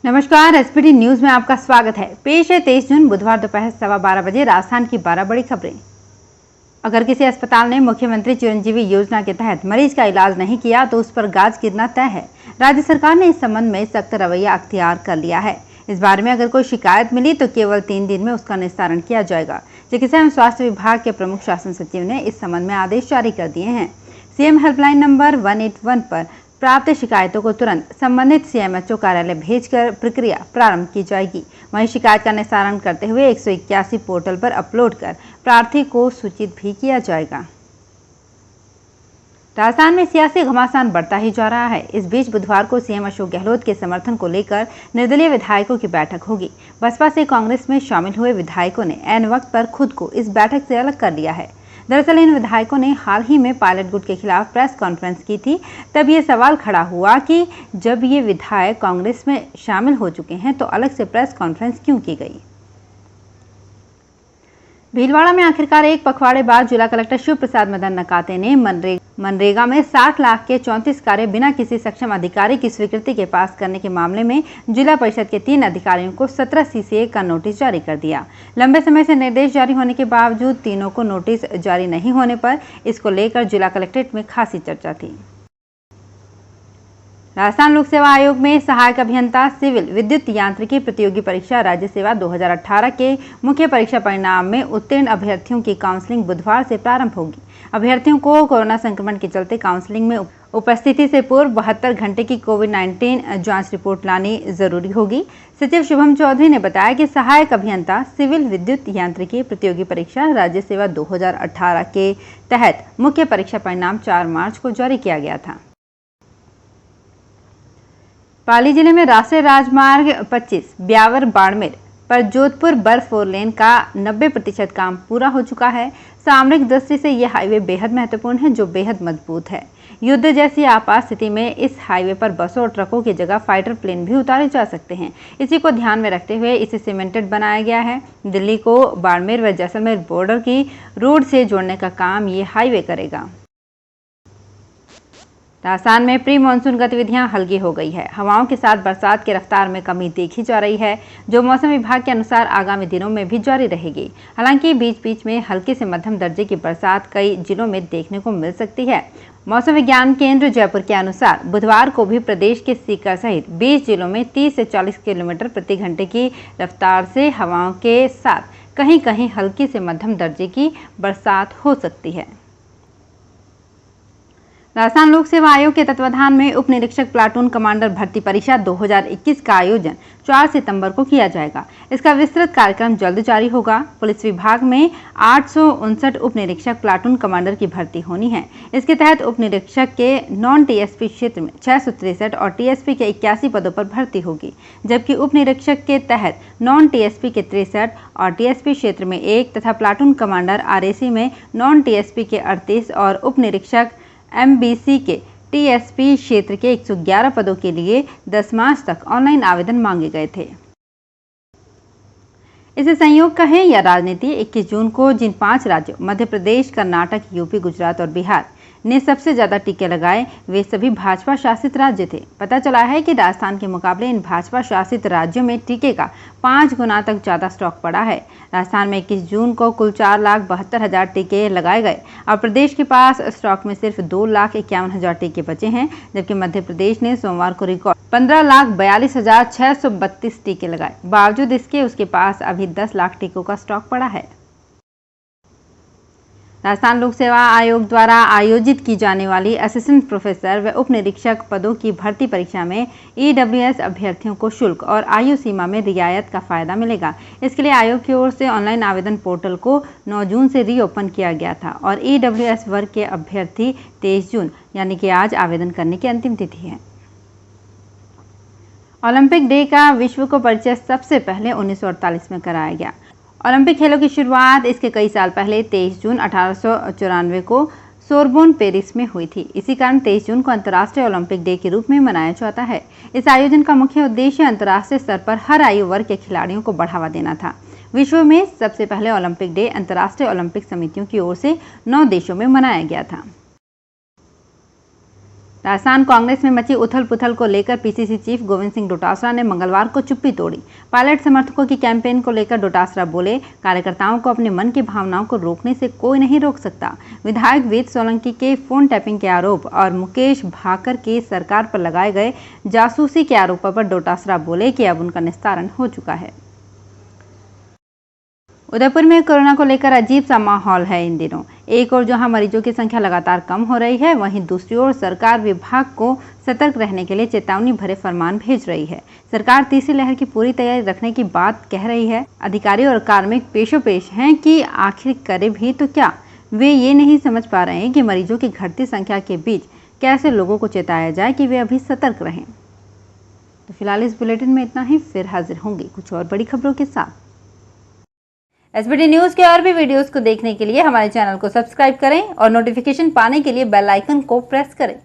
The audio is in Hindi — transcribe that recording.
नमस्कार, एसपीटी न्यूज में आपका स्वागत है। पेश है 23 जून बुधवार दोपहर 12:15 बजे राजस्थान की 12 बड़ी खबरें। अगर किसी अस्पताल ने मुख्यमंत्री चिरंजीवी योजना के तहत मरीज का इलाज नहीं किया तो उस पर गाज गिरना तय है। राज्य सरकार ने इस संबंध में सख्त रवैया अख्तियार कर लिया है। इस बारे में अगर कोई शिकायत मिली तो केवल 3 दिन में उसका निस्तारण किया जाएगा। चिकित्सा एवं स्वास्थ्य विभाग के प्रमुख शासन सचिव ने इस संबंध में आदेश जारी कर दिए हैं। सीएम हेल्पलाइन नंबर 181 पर प्राप्त शिकायतों को तुरंत संबंधित सीएमएचओ कार्यालय भेजकर प्रक्रिया प्रारंभ की जाएगी। वहीं शिकायत का निस्तारण करते हुए 181 पोर्टल पर अपलोड कर प्रार्थी को सूचित भी किया जाएगा। राजस्थान में सियासी घमासान बढ़ता ही जा रहा है। इस बीच बुधवार को सीएम अशोक गहलोत के समर्थन को लेकर निर्दलीय विधायकों की बैठक होगी। बसपा से कांग्रेस में शामिल हुए विधायकों ने ऐन वक्त पर खुद को इस बैठक से अलग कर लिया है। दरअसल इन विधायकों ने हाल ही में पायलट गुट के खिलाफ प्रेस कॉन्फ्रेंस की थी। तब ये सवाल खड़ा हुआ कि जब ये विधायक कांग्रेस में शामिल हो चुके हैं तो अलग से प्रेस कॉन्फ्रेंस क्यों की गई। भीलवाड़ा में आखिरकार एक पखवाड़े बाद जिला कलेक्टर शिव प्रसाद मदन नकाते ने मनरेगा में 60 लाख के 34 कार्य बिना किसी सक्षम अधिकारी की स्वीकृति के पास करने के मामले में जिला परिषद के 3 अधिकारियों को 17 CCA का नोटिस जारी कर दिया। लंबे समय से निर्देश जारी होने के बावजूद तीनों को नोटिस जारी नहीं होने पर इसको लेकर जिला कलेक्ट्रेट में खासी चर्चा थी। राजस्थान लोक सेवा आयोग में सहायक अभियंता सिविल विद्युत यांत्रिकी प्रतियोगी परीक्षा राज्य सेवा 2018 के मुख्य परीक्षा परिणाम में उत्तीर्ण अभ्यर्थियों की काउंसलिंग बुधवार से प्रारंभ होगी। अभ्यर्थियों को कोरोना संक्रमण के चलते काउंसलिंग में उपस्थिति से पूर्व 72 घंटे की कोविड-19 जांच रिपोर्ट लानी जरूरी होगी। सचिव शुभम चौधरी ने बताया कि सहायक अभियंता सिविल विद्युत यांत्रिकी प्रतियोगी परीक्षा राज्य सेवा 2018 के तहत मुख्य परीक्षा परिणाम 4 मार्च को जारी किया गया था। पाली जिले में राष्ट्रीय राजमार्ग 25 ब्यावर बाड़मेर पर जोधपुर बर्फ 4 लेन का 90% काम पूरा हो चुका है। सामरिक दृष्टि से यह हाईवे बेहद महत्वपूर्ण है, जो बेहद मजबूत है। युद्ध जैसी आपात स्थिति में इस हाईवे पर बसों और ट्रकों की जगह फाइटर प्लेन भी उतारे जा सकते हैं। इसी को ध्यान में रखते हुए इसे सीमेंटेड बनाया गया है। दिल्ली को बाड़मेर व जैसलमेर बॉर्डर की रोड से जोड़ने का काम ये हाईवे करेगा। राजस्थान में प्री मानसून गतिविधियां हल्की हो गई है। हवाओं के साथ बरसात की रफ्तार में कमी देखी जा रही है, जो मौसम विभाग के अनुसार आगामी दिनों में भी जारी रहेगी। हालांकि बीच बीच में हल्की से मध्यम दर्जे की बरसात कई जिलों में देखने को मिल सकती है। मौसम विज्ञान केंद्र जयपुर के अनुसार बुधवार को भी प्रदेश के सीकर सहित 20 जिलों में 30 से 40 किलोमीटर प्रति घंटे की रफ्तार से हवाओं के साथ कहीं कहीं हल्की से मध्यम दर्जे की बरसात हो सकती है। राजस्थान लोक सेवा आयोग के तत्वाधान में उप निरीक्षक प्लाटून कमांडर भर्ती परीक्षा 2021 का आयोजन 4 सितंबर को किया जाएगा। इसका विस्तृत कार्यक्रम जल्द जारी होगा। पुलिस विभाग में 859 उप निरीक्षक प्लाटून कमांडर की भर्ती होनी है। इसके तहत उप निरीक्षक के नॉन टीएसपी क्षेत्र में 663 और टीएसपी के 81 पदों पर भर्ती होगी, जबकि उप निरीक्षक के तहत नॉन टीएसपी के 63 और टीएसपी क्षेत्र में 1 तथा प्लाटून कमांडर आरएसी में नॉन टीएसपी के 38 और उप निरीक्षक एमबीसी के टीएसपी क्षेत्र के 111 पदों के लिए 10 मार्च तक ऑनलाइन आवेदन मांगे गए थे। इसे संयोग कहें या राजनीति, 21 जून को जिन 5 राज्यों मध्य प्रदेश, कर्नाटक, यूपी, गुजरात और बिहार ने सबसे ज्यादा टीके लगाए, वे सभी भाजपा शासित राज्य थे। पता चला है कि राजस्थान के मुकाबले इन भाजपा शासित राज्यों में टीके का 5 गुना तक ज्यादा स्टॉक पड़ा है। राजस्थान में 21 जून को कुल 4,72,000 टीके लगाए गए और प्रदेश के पास स्टॉक में सिर्फ 2,51,000 टीके बचे हैं, जबकि मध्य प्रदेश ने सोमवार को रिकॉर्ड 15,42,632 टीके लगाए। बावजूद इसके उसके पास अभी 10 लाख टीकों का स्टॉक पड़ा है। राजस्थान लोक सेवा आयोग द्वारा आयोजित की जाने वाली असिस्टेंट प्रोफेसर व उप निरीक्षक पदों की भर्ती परीक्षा में ईडब्ल्यूएस अभ्यर्थियों को शुल्क और आयु सीमा में रियायत का फायदा मिलेगा। इसके लिए आयोग की ओर से ऑनलाइन आवेदन पोर्टल को 9 जून से रीओपन किया गया था और ईडब्ल्यूएस वर्ग के अभ्यर्थी 23 जून यानी कि आज आवेदन करने की अंतिम तिथि है। ओलंपिक डे का विश्व को परिचय सबसे पहले 1948 में कराया गया। ओलंपिक खेलों की शुरुआत इसके कई साल पहले 23 जून 1894 को सोरबोन पेरिस में हुई थी। इसी कारण 23 जून को अंतर्राष्ट्रीय ओलंपिक डे के रूप में मनाया जाता है। इस आयोजन का मुख्य उद्देश्य अंतर्राष्ट्रीय स्तर पर हर आयु वर्ग के खिलाड़ियों को बढ़ावा देना था। विश्व में सबसे पहले ओलंपिक डे अंतर्राष्ट्रीय ओलंपिक समितियों की ओर से 9 देशों में मनाया गया था। राजस्थान कांग्रेस में मची उथल पुथल को लेकर पीसीसी चीफ गोविंद सिंह डोटासरा ने मंगलवार को चुप्पी तोड़ी। पायलट समर्थकों की कैंपेन को लेकर डोटासरा बोले, कार्यकर्ताओं को अपने मन की भावनाओं को रोकने से कोई नहीं रोक सकता। विधायक वेद सोलंकी के फोन टैपिंग के आरोप और मुकेश भाकर के सरकार पर लगाए गए जासूसी के आरोपों पर डोटासरा बोले कि अब उनका निस्तारण हो चुका है। उदयपुर में कोरोना को लेकर अजीब सा माहौल है इन दिनों। एक ओर जहां मरीजों की संख्या लगातार कम हो रही है, वहीं दूसरी ओर सरकार विभाग को सतर्क रहने के लिए चेतावनी भरे फरमान भेज रही है। सरकार तीसरी लहर की पूरी तैयारी रखने की बात कह रही है। अधिकारी और कार्मिक पेशोपेश हैं कि आखिर करे भी तो क्या। वे ये नहीं समझ पा रहे हैं कि मरीजों की घटती संख्या के बीच कैसे लोगों को चेताया जाए कि वे अभी सतर्क रहें। तो फिलहाल इस बुलेटिन में इतना ही। फिर हाजिर होंगे कुछ और बड़ी खबरों के साथ। एसबीटी न्यूज़ के और भी वीडियोस को देखने के लिए हमारे चैनल को सब्सक्राइब करें और नोटिफिकेशन पाने के लिए बेल आइकन को प्रेस करें।